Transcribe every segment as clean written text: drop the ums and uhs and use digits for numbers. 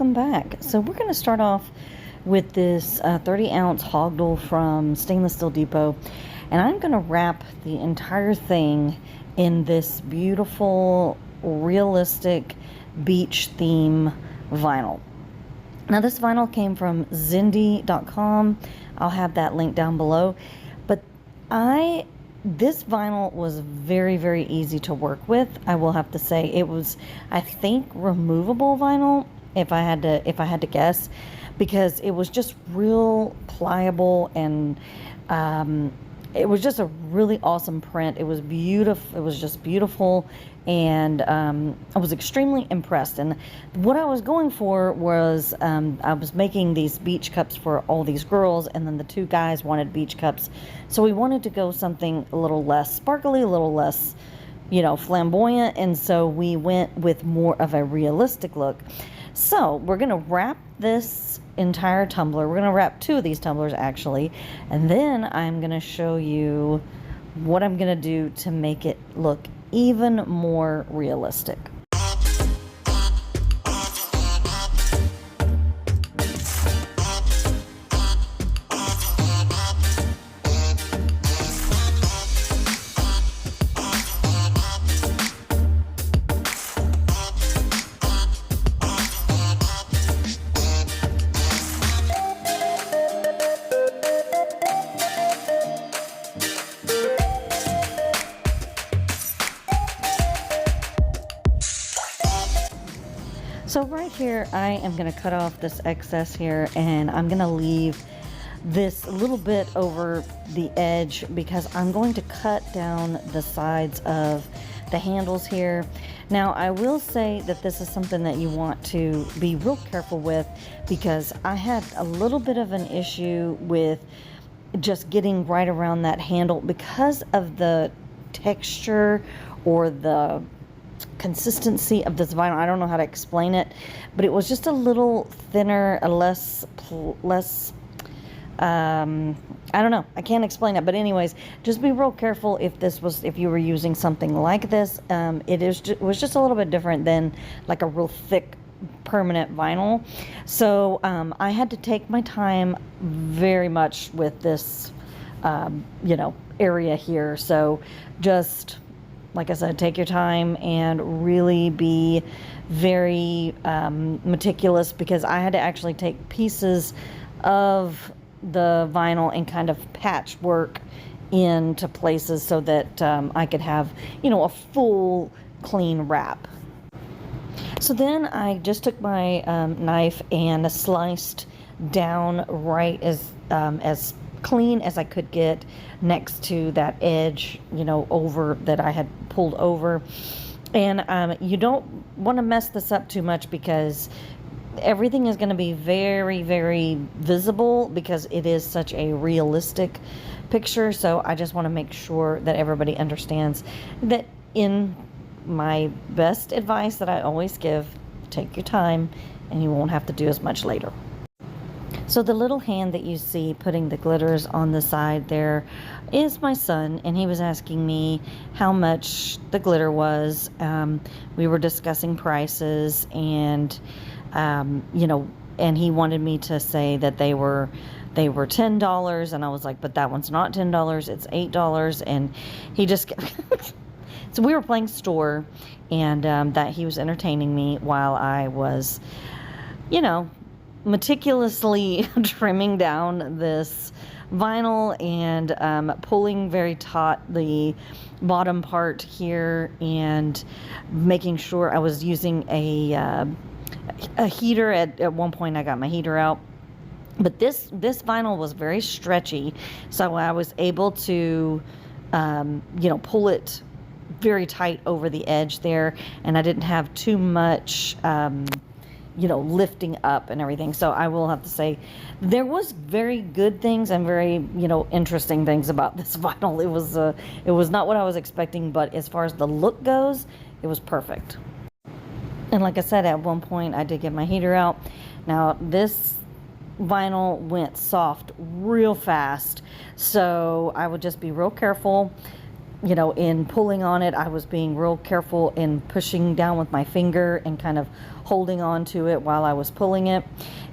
welcome back. So we're going to start off with this 30-ounce HOGGDLE from Stainless Steel Depot, and I'm going to wrap the entire thing in this beautiful, realistic beach theme vinyl. Now this vinyl came from Zindee.com. I'll have that link down below. But this vinyl was very, very easy to work with. I will have to say it was, I think, removable vinyl if I had to guess, because it was just real pliable, and it was just a really awesome print. It was beautiful. It was just beautiful, and I was extremely impressed. And what I was going for was I was making these beach cups for all these girls, and then the two guys wanted beach cups, so we wanted to go something a little less sparkly, a little less, you know, flamboyant, and so we went with more of a realistic look. So we're gonna wrap this entire tumbler. We're gonna wrap two of these tumblers actually, and then I'm gonna show you what I'm gonna do to make it look even more realistic. So right here, I am going to cut off this excess here, and I'm going to leave this a little bit over the edge because I'm going to cut down the sides of the handles here. Now, I will say that this is something that you want to be real careful with, because I had a little bit of an issue with just getting right around that handle because of the texture or the consistency of this vinyl. I don't know how to explain it, but it was just a little thinner, a less I don't know, I can't explain it. But anyways, just be real careful if you were using something like this. It was just a little bit different than like a real thick permanent vinyl. So I had to take my time very much with this you know, area here. So just, like I said, take your time and really be very meticulous, because I had to actually take pieces of the vinyl and kind of patchwork into places so that I could have, you know, a full clean wrap. So then I just took my knife and sliced down right as clean as I could get next to that edge, you know, over that I had pulled over. And you don't want to mess this up too much, because everything is going to be very, very visible because it is such a realistic picture. So I just want to make sure that everybody understands that, in my best advice that I always give, take your time and you won't have to do as much later. So the little hand that you see putting the glitters on the side there is my son, and he was asking me how much the glitter was. We were discussing prices, and you know, and he wanted me to say that they were $10, and I was like, but that one's not $10, it's $8, and he just so we were playing store, and that he was entertaining me while I was, you know, meticulously trimming down this vinyl and pulling very taut the bottom part here, and making sure I was using a heater. At one point I got my heater out, but this vinyl was very stretchy, so I was able to you know, pull it very tight over the edge there, and I didn't have too much you know, lifting up and everything. So I will have to say there was very good things and very, you know, interesting things about this vinyl. It was not what I was expecting, but as far as the look goes, it was perfect. And like I said, at one point I did get my heater out. Now this vinyl went soft real fast, so I would just be real careful, you know, in pulling on it. I was being real careful in pushing down with my finger and kind of holding on to it while I was pulling it.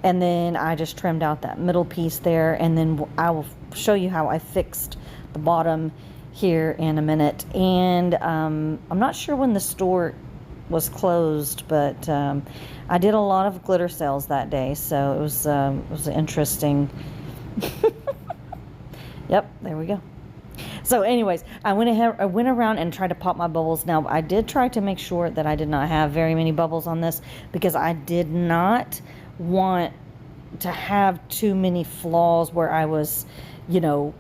And then I just trimmed out that middle piece there, and then I will show you how I fixed the bottom here in a minute. And I'm not sure when the store was closed, but I did a lot of glitter sales that day, so it was interesting. Yep, there we go. So anyways, I went around and tried to pop my bubbles. Now, I did try to make sure that I did not have very many bubbles on this, because I did not want to have too many flaws where I was, you know,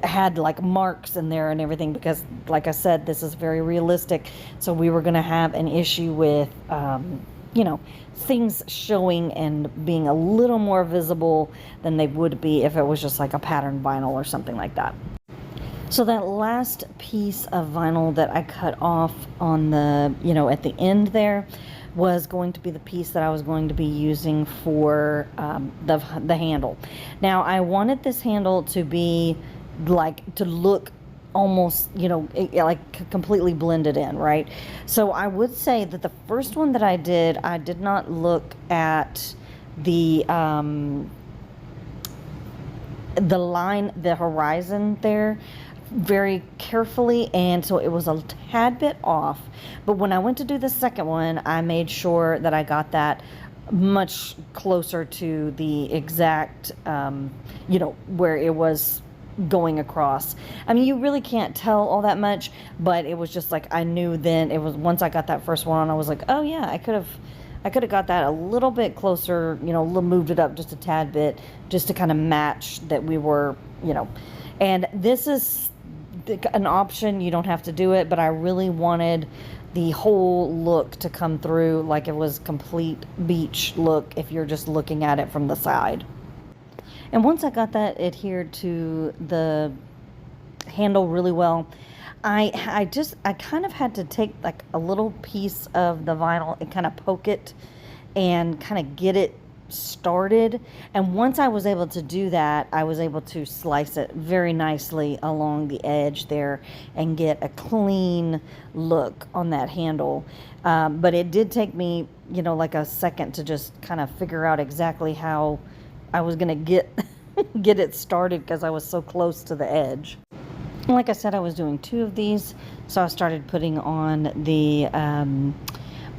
had like marks in there and everything, because like I said, this is very realistic. So we were going to have an issue with, you know, things showing and being a little more visible than they would be if it was just like a pattern vinyl or something like that. So that last piece of vinyl that I cut off on the, you know, at the end there, was going to be the piece that I was going to be using for the handle. Now, I wanted this handle to be like, to look almost, you know, like completely blended in, right? So I would say that the first one that I did not look at the line, the horizon there very carefully, and so it was a tad bit off. But when I went to do the second one, I made sure that I got that much closer to the exact, you know, where it was going across. I mean, you really can't tell all that much, but it was just like, I knew then it was, once I got that first one on, I was like, oh yeah, I could have got that a little bit closer, you know, moved it up just a tad bit, just to kind of match that we were, you know. And this is an option, you don't have to do it, but I really wanted the whole look to come through like it was complete beach look if you're just looking at it from the side. And once I got that adhered to the handle really well, I kind of had to take like a little piece of the vinyl and kind of poke it and kind of get it started. And once I was able to do that, I was able to slice it very nicely along the edge there and get a clean look on that handle. But it did take me, you know, like a second to just kind of figure out exactly how I was gonna get it started, because I was so close to the edge. And like I said, I was doing 2 of these, so I started putting on the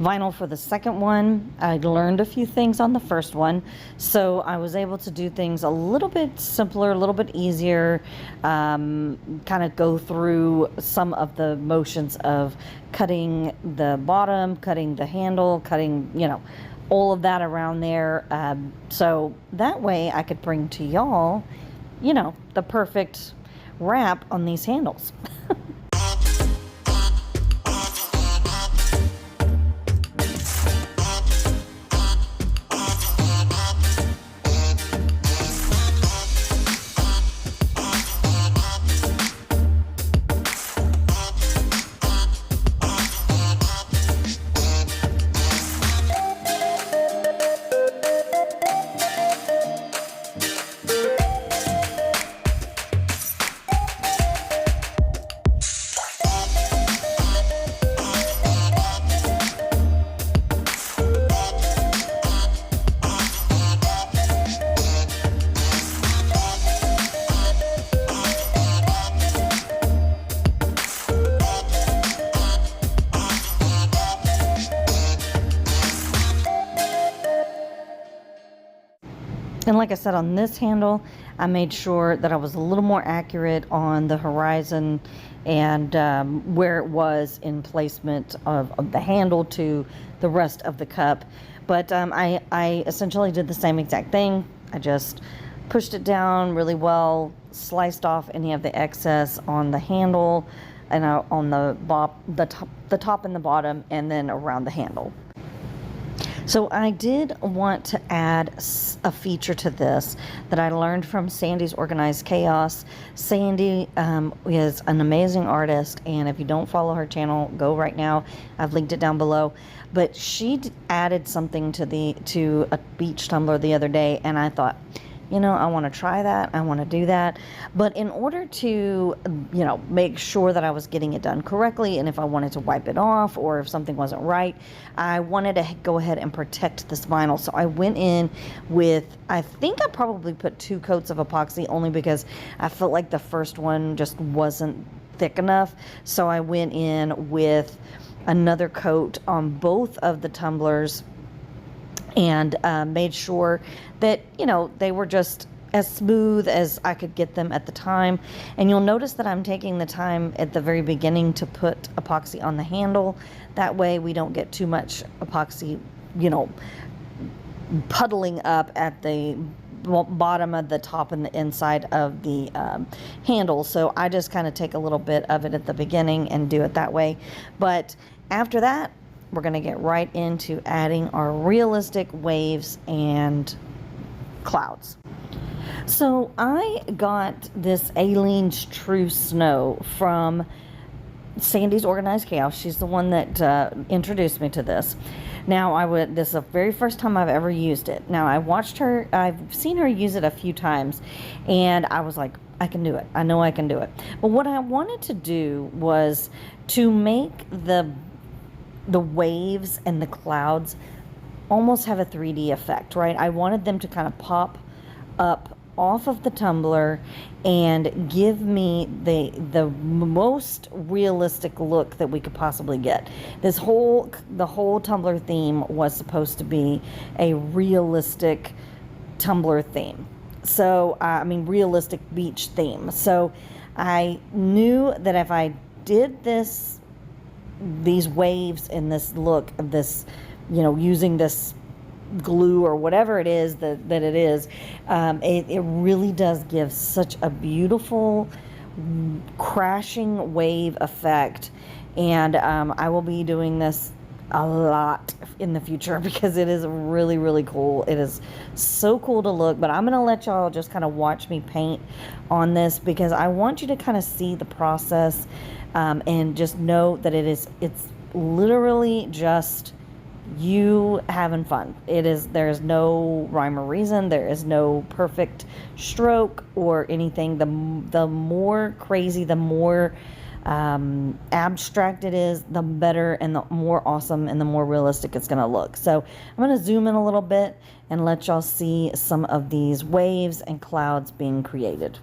vinyl for the second one. I learned a few things on the first one, so I was able to do things a little bit simpler, a little bit easier, kind of go through some of the motions of cutting the bottom, cutting the handle, cutting, you know, all of that around there, so that way I could bring to y'all, you know, the perfect wrap on these handles. And like I said, on this handle, I made sure that I was a little more accurate on the horizon and where it was in placement of the handle to the rest of the cup. But I essentially did the same exact thing. I just pushed it down really well, sliced off any of the excess on the handle and on the top and the bottom, and then around the handle. So I did want to add a feature to this that I learned from Sandee's Organized Chaos. Sandee is an amazing artist, and if you don't follow her channel, go right now. I've linked it down below. But she added something to a beach tumbler the other day, and I thought, you know, I want to try that. I want to do that. But in order to, you know, make sure that I was getting it done correctly, and if I wanted to wipe it off or if something wasn't right, I wanted to go ahead and protect this vinyl. So I went in with, I think I probably put 2 coats of epoxy, only because I felt like the first one just wasn't thick enough. So I went in with another coat on both of the tumblers and made sure that, you know, they were just as smooth as I could get them at the time. And you'll notice that I'm taking the time at the very beginning to put epoxy on the handle. That way we don't get too much epoxy, you know, puddling up at the bottom of the top and the inside of the handle. So I just kind of take a little bit of it at the beginning and do it that way. But after that, we're going to get right into adding our realistic waves and clouds. So I got this Aleene's True Snow from Sandy's Organized Chaos. She's the one that introduced me to this. Now, this is the very first time I've ever used it. Now, I've seen her use it a few times, and I was like, I can do it. I know I can do it. But what I wanted to do was to make the waves and the clouds almost have a 3D effect, right? I wanted them to kind of pop up off of the tumbler and give me the most realistic look that we could possibly get. The whole tumbler theme was supposed to be a realistic tumbler theme. So I mean, realistic beach theme. So I knew that if I did these waves and this look of this, you know, using this glue or whatever it is that it is, it really does give such a beautiful crashing wave effect. And I will be doing this a lot in the future because it is really, really cool. It is so cool to look. But I'm going to let y'all just kind of watch me paint on this because I want you to kind of see the process and just know that it's literally just you having fun. There's no rhyme or reason. There is no perfect stroke or anything. The more crazy, the more abstract it is, the better and the more awesome and the more realistic it's going to look. So I'm going to zoom in a little bit and let y'all see some of these waves and clouds being created.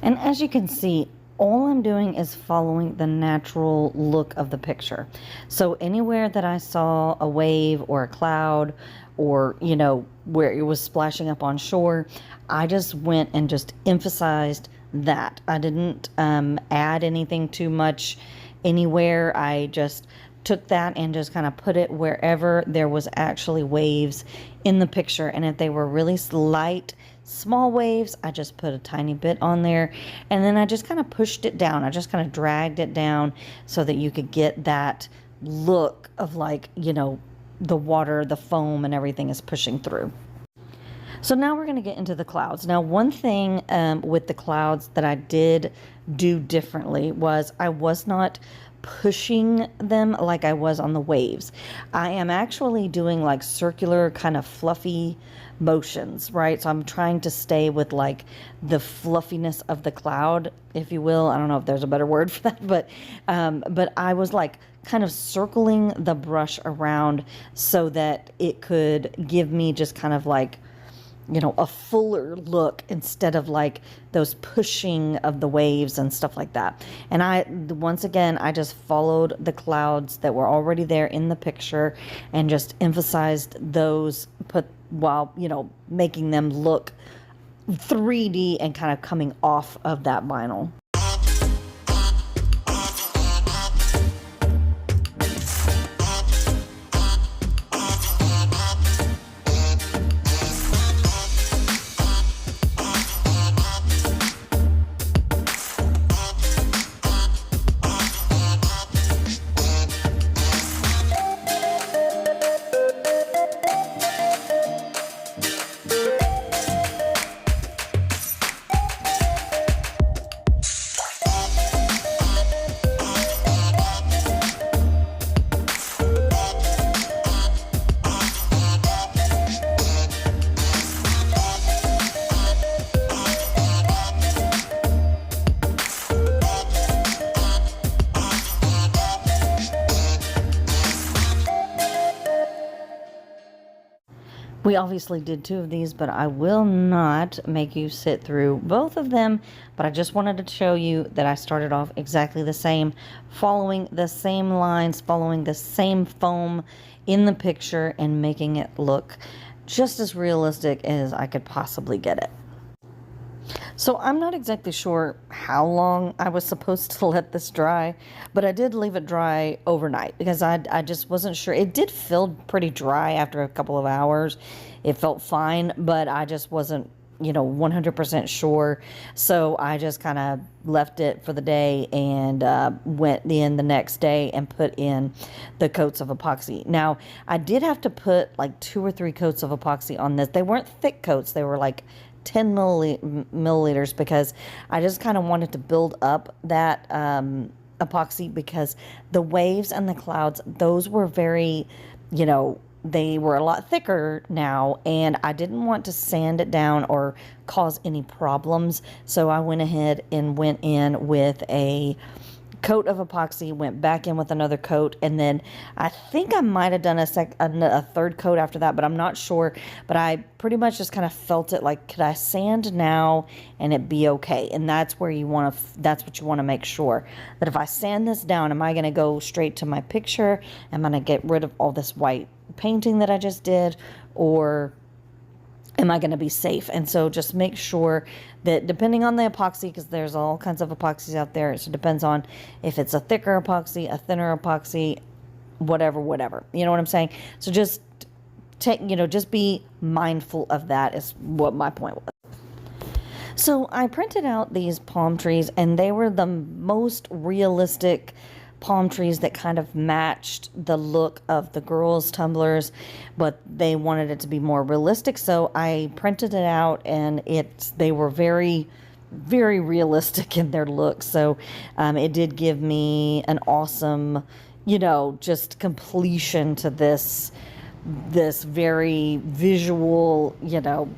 And as you can see, all I'm doing is following the natural look of the picture. So anywhere that I saw a wave or a cloud or, you know, where it was splashing up on shore, I just went and just emphasized that. I didn't add anything too much anywhere. I just took that and just kind of put it wherever there was actually waves in the picture. And if they were really light, small waves, I just put a tiny bit on there, and then I just kind of pushed it down. I just kind of dragged it down so that you could get that look of, like, you know, the water, the foam and everything is pushing through. So now we're going to get into the clouds. Now, one thing with the clouds that I did do differently was I was not pushing them like I was on the waves. I am actually doing like circular kind of fluffy motions, right? So I'm trying to stay with like the fluffiness of the cloud, if you will. I don't know if there's a better word for that, but I was like kind of circling the brush around so that it could give me just kind of like you know, a fuller look instead of like those pushing of the waves and stuff like that. And once again, I just followed the clouds that were already there in the picture and just emphasized those, while, you know, making them look 3D and kind of coming off of that vinyl. We obviously did 2 of these, but I will not make you sit through both of them. But I just wanted to show you that I started off exactly the same, following the same lines, following the same foam in the picture, and making it look just as realistic as I could possibly get it. So I'm not exactly sure how long I was supposed to let this dry, but I did leave it dry overnight because I just wasn't sure. It did feel pretty dry after a couple of hours. It felt fine, but I just wasn't, you know, 100% sure. So I just kind of left it for the day and went in the next day and put in the coats of epoxy. Now, I did have to put like 2 or 3 coats of epoxy on this. They weren't thick coats. They were like 10 milliliters because I just kind of wanted to build up that epoxy, because the waves and the clouds, those were very, you know, they were a lot thicker now, and I didn't want to sand it down or cause any problems. So I went ahead and went in with a coat of epoxy, went back in with another coat, and then I think I might have done a 3rd coat after that, but I'm not sure. But I pretty much just kind of felt it like, could I sand now and it be okay? And that's where you want to, that's what you want to make sure, that if I sand this down, am I going to go straight to my picture? Am I going to get rid of all this white painting that I just did, or am I going to be safe? And so just make sure that, depending on the epoxy, because there's all kinds of epoxies out there, so it depends on if it's a thicker epoxy, a thinner epoxy, whatever. You know what I'm saying? So just take, you know, just be mindful of that, is what my point was. So I printed out these palm trees, and they were the most realistic palm trees that kind of matched the look of the girls' tumblers, but they wanted it to be more realistic. So I printed it out, and they were very, very realistic in their look. So it did give me an awesome, you know, just completion to this very visual, you know,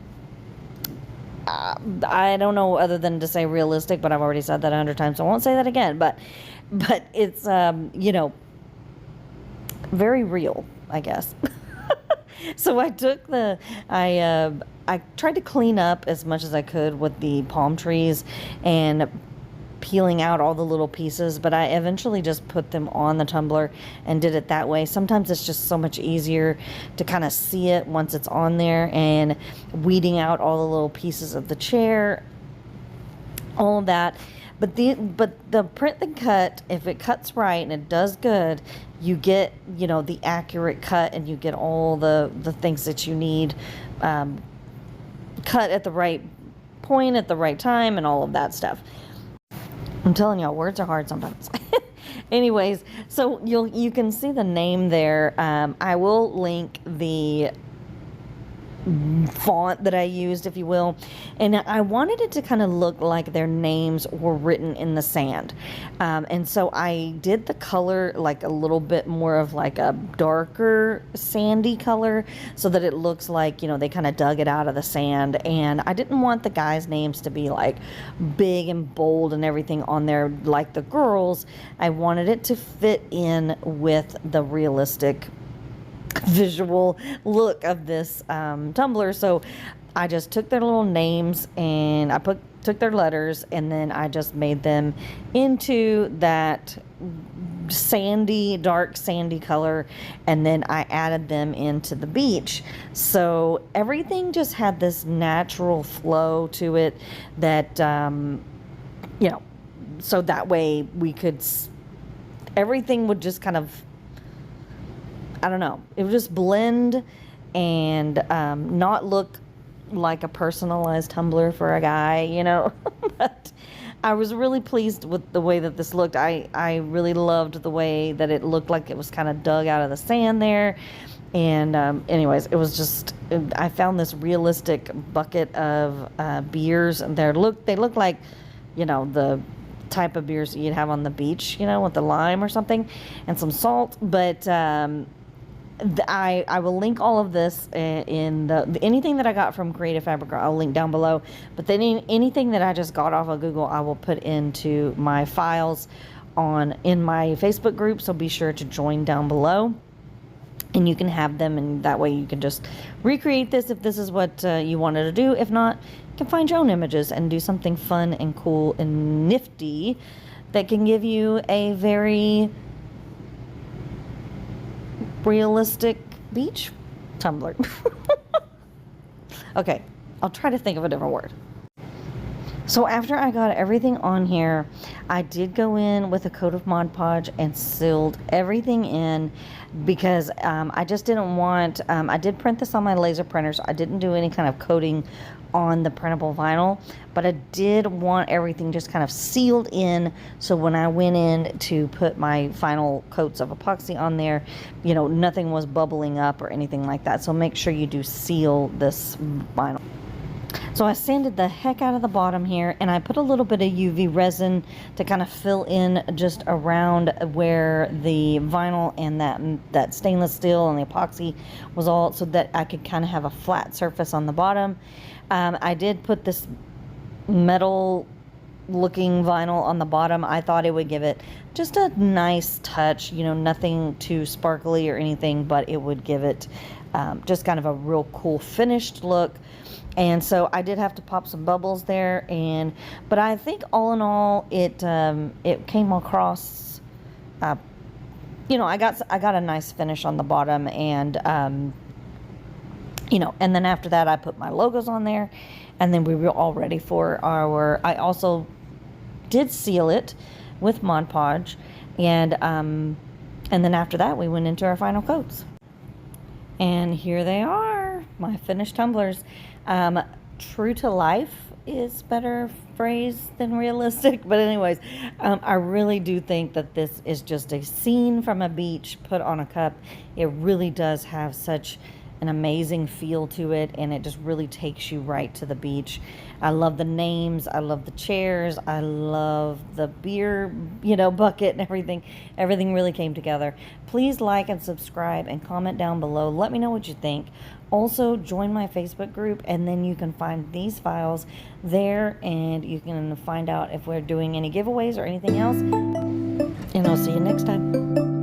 I don't know other than to say realistic, but I've already said that 100 times, so I won't say that again. But it's, you know, very real, I guess. So I took I tried to clean up as much as I could with the palm trees and peeling out all the little pieces, but I eventually just put them on the tumbler and did it that way. Sometimes it's just so much easier to kind of see it once it's on there, and weeding out all the little pieces of the chair, all of that. But the print and cut, if it cuts right and it does good, you get, you know, the accurate cut, and you get all the things that you need cut at the right point at the right time and all of that stuff. I'm telling y'all, words are hard sometimes. Anyways, so you can see the name there. I will link the font that I used, if you will, and I wanted it to kind of look like their names were written in the sand, and so I did the color like a little bit more of like a darker sandy color, so that it looks like, you know, they kind of dug it out of the sand. And I didn't want the guys' names to be like big and bold and everything on there like the girls. I wanted it to fit in with the realistic visual look of this tumbler. So I just took their little names and I took their letters, and then I just made them into that dark sandy color, and then I added them into the beach. So everything just had this natural flow to it that, you know, so that way we could, everything would just kind of, I don't know, it would just blend and not look like a personalized tumbler for a guy, you know. But I was really pleased with the way that this looked. I really loved the way that it looked like it was kind of dug out of the sand there. And anyways, it was just, I found this realistic bucket of beers, and they look like, you know, the type of beers that you'd have on the beach, you know, with the lime or something and some salt. But I will link all of this in anything that I got from Creative Fabric, I'll link down below. But then anything that I just got off of Google, I will put into my files in my Facebook group. So be sure to join down below, and you can have them, and that way you can just recreate this if this is what you wanted to do. If not, you can find your own images and do something fun and cool and nifty that can give you a very realistic beach tumbler. Okay, I'll try to think of a different word. So after I got everything on here, I did go in with a coat of Mod Podge and sealed everything in, because I just didn't want, I did print this on my laser printer, so I didn't do any kind of coating on the printable vinyl, but I did want everything just kind of sealed in, so when I went in to put my final coats of epoxy on there, you know, nothing was bubbling up or anything like that. So make sure you do seal this vinyl. So I sanded the heck out of the bottom here, and I put a little bit of UV resin to kind of fill in just around where the vinyl and that stainless steel and the epoxy was all, so that I could kind of have a flat surface on the bottom. I did put this metal looking vinyl on the bottom. I thought it would give it just a nice touch, you know, nothing too sparkly or anything, but it would give it just kind of a real cool finished look. And so I did have to pop some bubbles there, but I think all in all, it came across, you know, I got a nice finish on the bottom, and you know, and then after that I put my logos on there, and then we were all ready for I also did seal it with Mod Podge, and then after that we went into our final coats. And here they are, my finished tumblers. True to life is better phrase than realistic, but anyways, I really do think that this is just a scene from a beach put on a cup. It really does have such an amazing feel to it, and it just really takes you right to the beach. I love the names, I love the chairs, I love the beer, you know, bucket and everything. Everything really came together. Please like and subscribe and comment down below. Let me know what you think. Also, join my Facebook group, and then you can find these files there, and you can find out if we're doing any giveaways or anything else. And I'll see you next time.